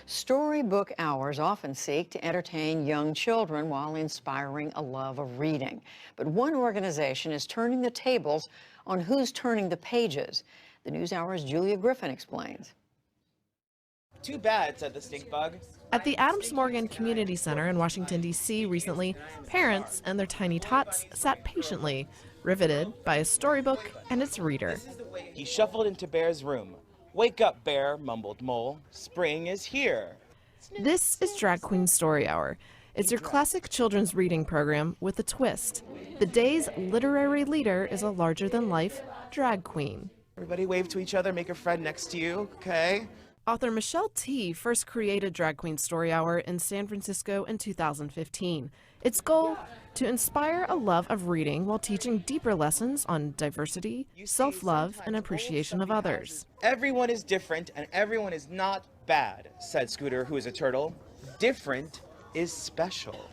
Storybook hours often seek to entertain young children while inspiring a love of reading. But one organization is turning the tables on who's turning the pages. The NewsHour's Julia Griffin explains. Too bad, said the stink bug. At the Adams Morgan Community Center in Washington, D.C. recently, parents and their tiny tots sat patiently, riveted by a storybook and its reader. He shuffled into Bear's room. "Wake up, Bear," mumbled Mole. "Spring is here." This is Drag Queen Story Hour. It's your classic children's reading program with a twist. The day's literary leader is a larger-than-life drag queen. Everybody wave to each other, make a friend next to you, okay? Author Michelle Tea first created Drag Queen Story Hour in San Francisco in 2015. Its goal? To inspire a love of reading while teaching deeper lessons on diversity, self-love, and appreciation of others. Everyone is different and everyone is not bad, said Scooter, who is a turtle. Different is special.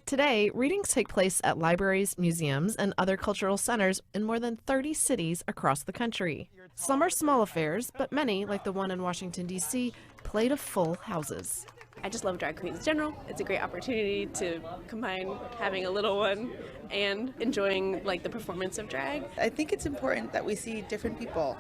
Today, readings take place at libraries, museums, and other cultural centers in more than 30 cities across the country. Some are small affairs, but many, like the one in Washington, D.C., play to full houses. I just love drag queens in general. It's a great opportunity to combine having a little one and enjoying the performance of drag. I think it's important that we see different people.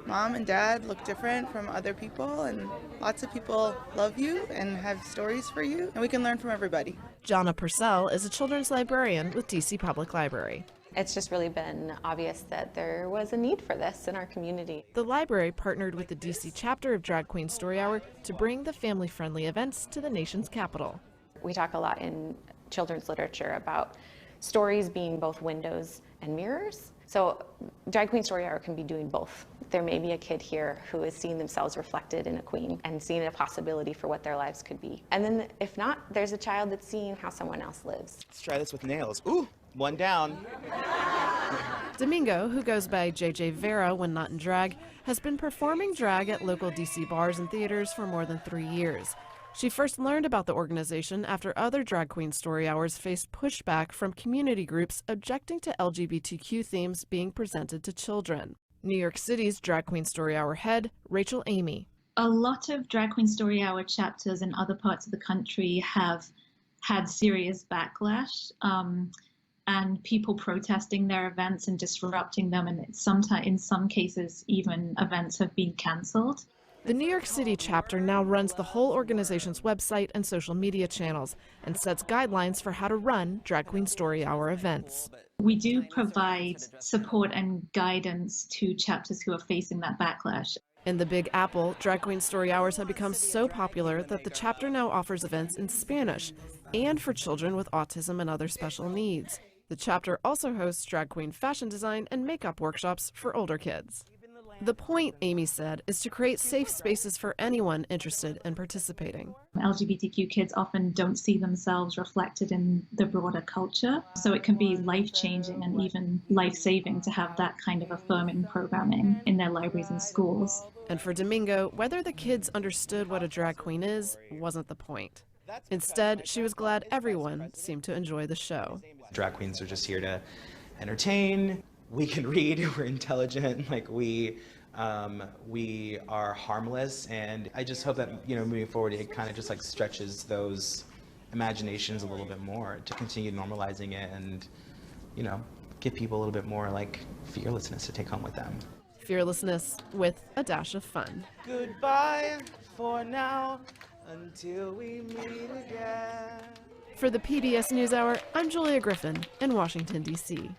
Mom and dad look different from other people, and lots of people love you and have stories for you, and we can learn from everybody. Jonna Purcell is a children's librarian with DC Public Library. It's just really been obvious that there was a need for this in our community. The library partnered with the DC chapter of Drag Queen Story Hour to bring the family-friendly events to the nation's capital. We talk a lot in children's literature about stories being both windows and mirrors. So Drag Queen Story Hour can be doing both. There may be a kid here who is seeing themselves reflected in a queen and seeing a possibility for what their lives could be. And then if not, there's a child that's seeing how someone else lives. Let's try this with nails. Ooh, one down. Domingo, who goes by JJ Vera when not in drag, has been performing drag at local DC bars and theaters for more than 3 years. She first learned about the organization after other Drag Queen Story Hours faced pushback from community groups objecting to LGBTQ themes being presented to children. New York City's Drag Queen Story Hour head, Rachel Amy. A lot of Drag Queen Story Hour chapters in other parts of the country have had serious backlash and people protesting their events and disrupting them, and sometimes, in some cases, even events have been canceled. The New York City chapter now runs the whole organization's website and social media channels and sets guidelines for how to run Drag Queen Story Hour events. We do provide support and guidance to chapters who are facing that backlash. In the Big Apple, Drag Queen Story Hours have become so popular that the chapter now offers events in Spanish and for children with autism and other special needs. The chapter also hosts drag queen fashion design and makeup workshops for older kids. The point, Amy said, is to create safe spaces for anyone interested in participating. LGBTQ kids often don't see themselves reflected in the broader culture, so it can be life-changing and even life-saving to have that kind of affirming programming in their libraries and schools. And for Domingo, whether the kids understood what a drag queen is wasn't the point. Instead, she was glad everyone seemed to enjoy the show. Drag queens are just here to entertain. We can read, we're intelligent, we are harmless, and I just hope that, moving forward, it kind of just stretches those imaginations a little bit more to continue normalizing it and, give people a little bit more fearlessness to take home with them. Fearlessness with a dash of fun. Goodbye for now until we meet again. For the PBS NewsHour, I'm Julia Griffin in Washington, D.C.